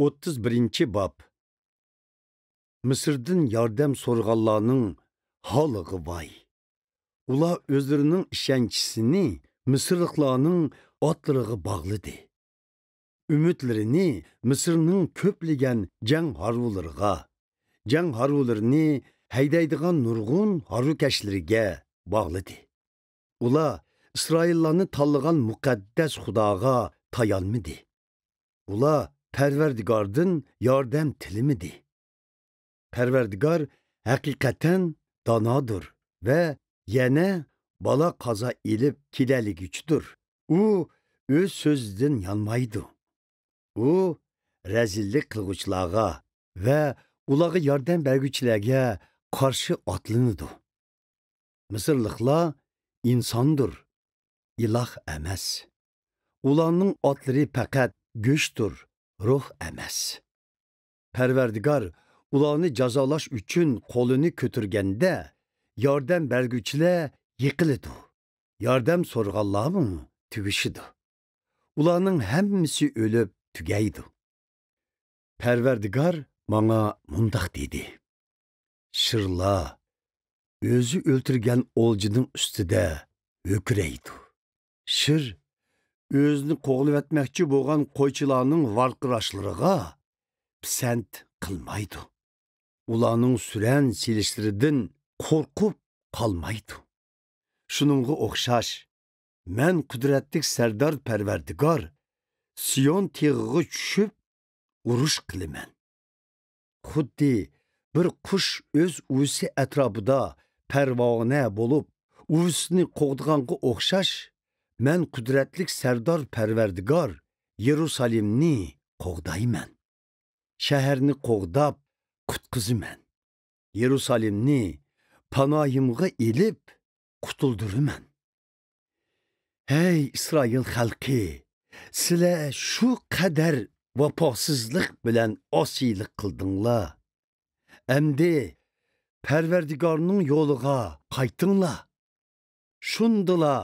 31 bab. Mısır'dan yardım sorğanlarning holiga vay. Ular özlerining ishanchisini Mısırlıqlarning otlariga bog'ladi. Ümitlerini Mısırning ko'pligan jang harvularini haydaydigan nurg'un harvukashlariga bog'ladi. Ular İsraillarni tanlagan muqaddas Xudoga tayanmadi. Ular Parvardigordan yordam tilimidi. Parvardigor haqiqatan donodir va yana bola qazo ilib kelaligichdir. U o'z so'zidan yonmaydi. U razillik qilg'uvchilarga va ularga yordam berguvchilarga qarshi otlanadi. Misrliklar insondir, iloh emas. Ularning otlari faqat go'shtdir, ruh emas. Parvardigor ularni jazolash uchun qo'lini ko'targanda yordam berguvchilar yiqiladi. Yordam so'rganlarmi tugishidi. Ularning hammasi o'lib tugaydi. Parvardigor menga mundoq dedi. Shirlar o'zi o'ltirgan o'ljining ustida o'kiraydi. Shir o'zini qo'g'lab etmoqchi bo'lgan qo'ychilarning varqirashlariga pisand qilmaydi. Ularning suran silishlaridan qo'rqib qolmaydi. Shuningga o'xshash, men qudratli sardor Parvardigor Siyon teg'iga tushib urush qilaman. Xuddi bir qush o'z uvisi atrofida parvona bo'lib, uvisini qo'g'diganga o'xshash, men qudratli sardor Parvardigor Yerusalimni qo'g'dayman. Shaharni qo'g'dab qutqiziman. Yerusalimni panohimga ilib qutuldiraman. Hey İsrail xalqi, sizlar shu qadar vafosizlik bilan osiylik qildinglar. Endi Parvardigorning yo'liga qaytinglar. Shundala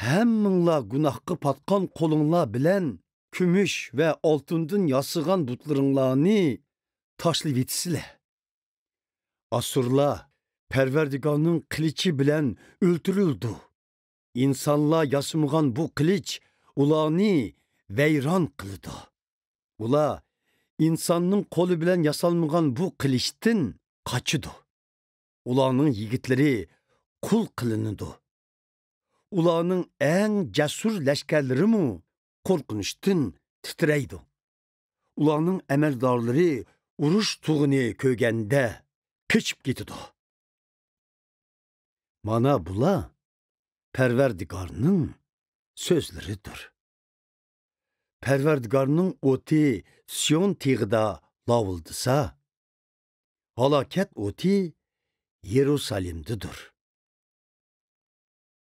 hammanglar gunohga patgan qo'linglar bilan kumush va oltindan yasig'an butlaringlarni tashlab etisizlar. Asurlar Parvardigorning qilichi bilan o'ltirildi. İnsanlar yasamagan bu qilich ularni vayron qildi. Ular insonning qo'li bilan yasalmagan bu qilichdan qochidi. Ularning yigitlari qul qilinadi. Ularning eng jasur lashkarlarimi qo'rqinishdan titraydi. Ularning amaldorlari urush tug'ini ko'rganda ko'chib ketadi. Mana bular Parvardigorning so'zlaridir. Parvardigorning o'ti Siyon teg'ida lovuldisa, halokat o'ti Yerusalimdadir.